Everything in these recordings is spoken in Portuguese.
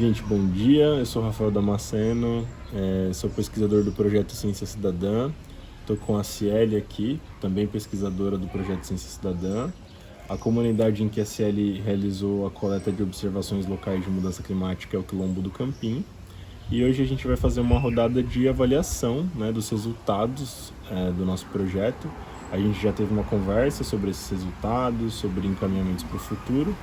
Gente, bom dia. Eu sou Rafael Damasceno, sou pesquisador do Projeto Ciência Cidadã. Estou com a Ciele aqui, também pesquisadora do Projeto Ciência Cidadã. A comunidade em que a Ciele realizou a coleta de observações locais de mudança climática é o Quilombo do Campim. E hoje a gente vai fazer uma rodada de avaliação, né, dos resultados do nosso projeto. A gente já teve uma conversa sobre esses resultados, sobre encaminhamentos para o futuro.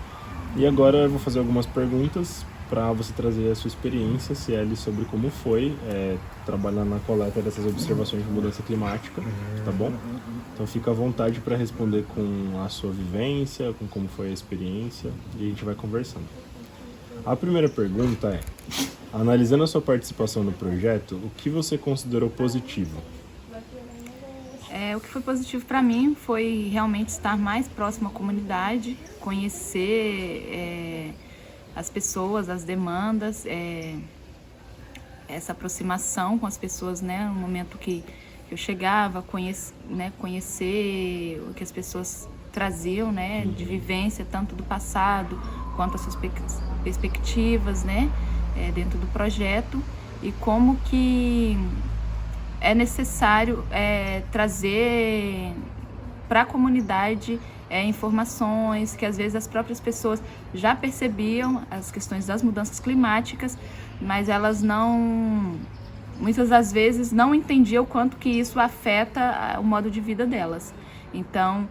E agora eu vou fazer algumas perguntas para você trazer a sua experiência, Ciele, sobre como foi trabalhar na coleta dessas observações de mudança climática, tá bom? Então fica à vontade para responder com a sua vivência, com como foi a experiência, e a gente vai conversando. A primeira pergunta é: analisando a sua participação no projeto, o que você considerou positivo? O que foi positivo para mim foi realmente estar mais próximo à comunidade, conhecer as pessoas, as demandas, essa aproximação com as pessoas, né? No momento que eu chegava, conhecer o que as pessoas traziam, né? De vivência, tanto do passado quanto as suas perspectivas, né? Dentro do projeto, e como que é necessário trazer para a comunidade informações que às vezes as próprias pessoas já percebiam as questões das mudanças climáticas, mas elas muitas das vezes não entendiam o quanto que isso afeta o modo de vida delas. Então,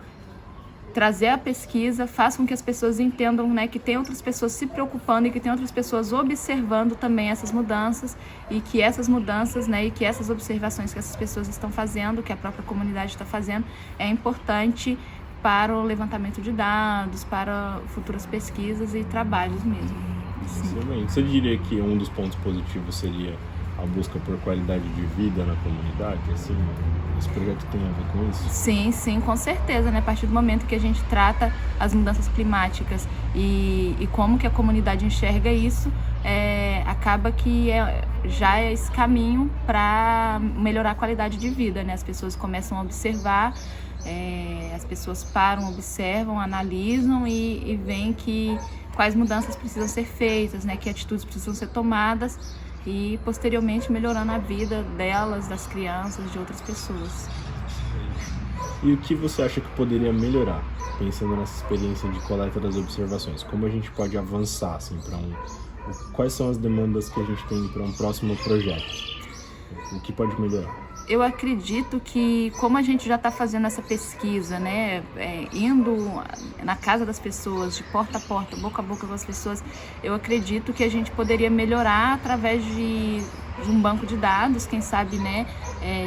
trazer a pesquisa faz com que as pessoas entendam, né, que tem outras pessoas se preocupando e que tem outras pessoas observando também essas mudanças, e que essas mudanças, né, e que essas observações que essas pessoas estão fazendo, que a própria comunidade está fazendo, é importante para o levantamento de dados, para futuras pesquisas e trabalhos mesmo. Excelente. Você diria que um dos pontos positivos seria a busca por qualidade de vida na comunidade? Assim, esse projeto tem a ver com isso? Sim, com certeza, né? A partir do momento que a gente trata as mudanças climáticas e como que a comunidade enxerga isso, acaba que já é esse caminho para melhorar a qualidade de vida, né? As pessoas começam a observar, as pessoas param, observam, analisam e veem quais mudanças precisam ser feitas, né? Que atitudes precisam ser tomadas, e posteriormente melhorando a vida delas, das crianças, de outras pessoas. E o que você acha que poderia melhorar, pensando nessa experiência de coleta das observações? Como a gente pode avançar, assim, quais são as demandas que a gente tem para um próximo projeto? O que pode melhorar? Eu acredito que, como a gente já está fazendo essa pesquisa, né, indo na casa das pessoas, de porta a porta, boca a boca com as pessoas, eu acredito que a gente poderia melhorar através de um banco de dados, quem sabe, né,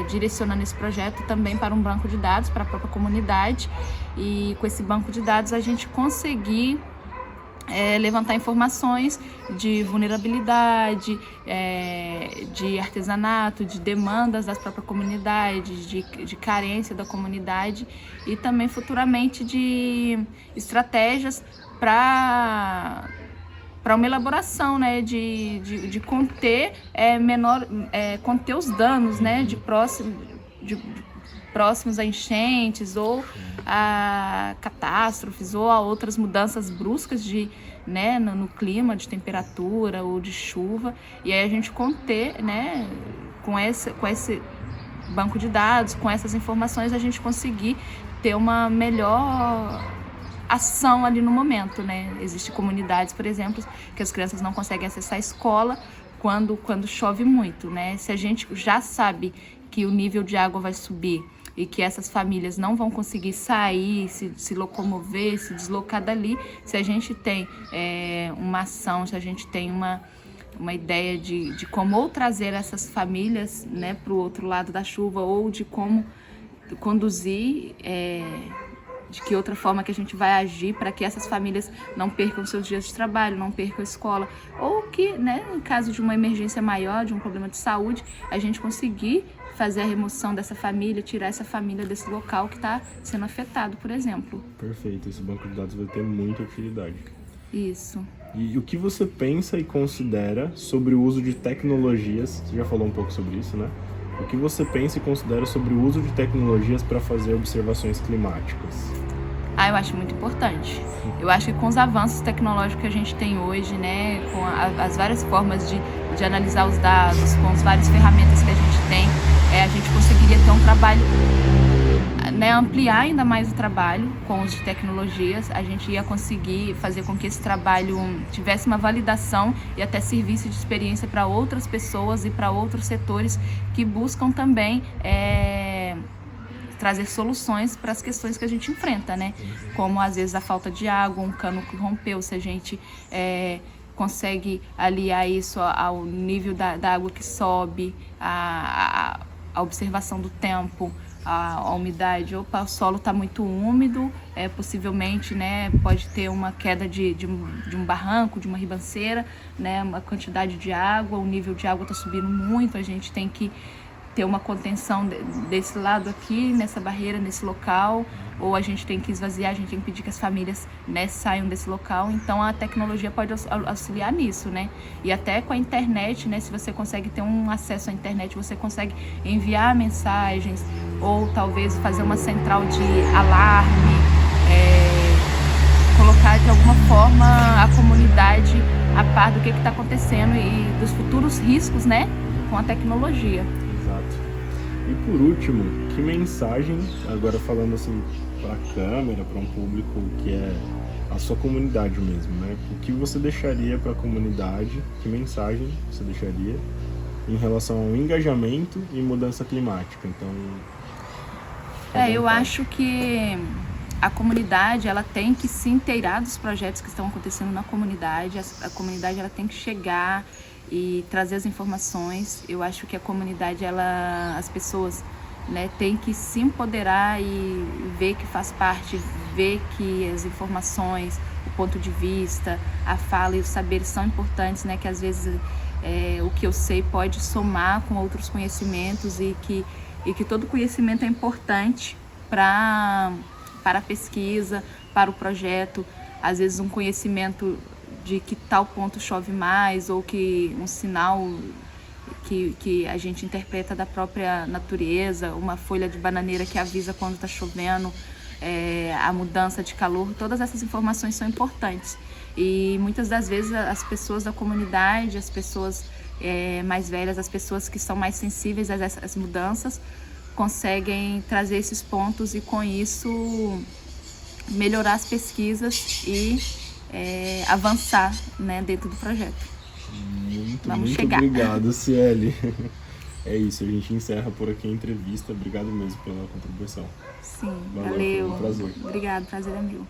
direcionando esse projeto também para um banco de dados, para a própria comunidade, e com esse banco de dados a gente conseguir levantar informações de vulnerabilidade, de artesanato, de demandas das próprias comunidades, de carência da comunidade, e também futuramente de estratégias para uma elaboração, né, de conter conter os danos, né, próximos a enchentes ou a catástrofes ou a outras mudanças bruscas no clima, de temperatura ou de chuva. E aí a gente conter, né, com esse banco de dados, com essas informações, a gente conseguir ter uma melhor ação ali no momento, né? Existem comunidades, por exemplo, que as crianças não conseguem acessar a escola quando chove muito, né? Se a gente já sabe que o nível de água vai subir e que essas famílias não vão conseguir sair, se locomover, se deslocar dali, se a gente tem uma ação, se a gente tem uma ideia de como ou trazer essas famílias, né, para o outro lado da chuva, ou de como conduzir, de que outra forma que a gente vai agir para que essas famílias não percam seus dias de trabalho, não percam a escola, ou que, né, em caso de uma emergência maior, de um problema de saúde, a gente conseguir fazer a remoção dessa família, tirar essa família desse local que está sendo afetado, por exemplo. Perfeito, esse banco de dados vai ter muita utilidade. Isso. E o que você pensa e considera sobre o uso de tecnologias? Você já falou um pouco sobre isso, né? O que você pensa e considera sobre o uso de tecnologias para fazer observações climáticas? Eu acho muito importante. Eu acho que com os avanços tecnológicos que a gente tem hoje, né, com as várias formas de analisar os dados, com as várias ferramentas que a gente tem, a gente conseguiria ter um trabalho, né, ampliar ainda mais o trabalho com os de tecnologias. A gente ia conseguir fazer com que esse trabalho tivesse uma validação e até servisse de experiência para outras pessoas e para outros setores que buscam também trazer soluções para as questões que a gente enfrenta, né? Como às vezes a falta de água, um cano que rompeu, se a gente consegue aliar isso ao nível da água que sobe, a observação do tempo, a umidade. Opa, o solo está muito úmido, possivelmente, né, pode ter uma queda de um barranco, de uma ribanceira, né, uma quantidade de água, o nível de água está subindo muito, a gente tem que ter uma contenção desse lado aqui, nessa barreira, nesse local, ou a gente tem que esvaziar, a gente tem que pedir que as famílias, né, saiam desse local. Então a tecnologia pode auxiliar nisso, né? E até com a internet, né, se você consegue ter um acesso à internet, você consegue enviar mensagens, ou talvez fazer uma central de alarme, colocar de alguma forma a comunidade a par do que está acontecendo e dos futuros riscos, né, com a tecnologia. E por último, que mensagem, agora falando assim para a câmera, para um público que é a sua comunidade mesmo, né? O que você deixaria para a comunidade, que mensagem você deixaria em relação ao engajamento e mudança climática? Então, eu acho que a comunidade, ela tem que se inteirar dos projetos que estão acontecendo na comunidade. A comunidade, ela tem que chegar e trazer as informações. Eu acho que a comunidade, as pessoas, né, têm que se empoderar e ver que faz parte, ver que as informações, o ponto de vista, a fala e os saberes são importantes, né, que às vezes o que eu sei pode somar com outros conhecimentos e que todo conhecimento é importante para a pesquisa, para o projeto. Às vezes um conhecimento de que tal ponto chove mais, ou que um sinal que a gente interpreta da própria natureza, uma folha de bananeira que avisa quando está chovendo, a mudança de calor, todas essas informações são importantes. E muitas das vezes as pessoas da comunidade, as pessoas mais velhas, as pessoas que são mais sensíveis a essas mudanças, conseguem trazer esses pontos e com isso melhorar as pesquisas e avançar, né, dentro do projeto. Muito obrigado, Ciele. É isso, a gente encerra por aqui a entrevista. Obrigado mesmo pela contribuição. Sim, valeu. Prazer é meu.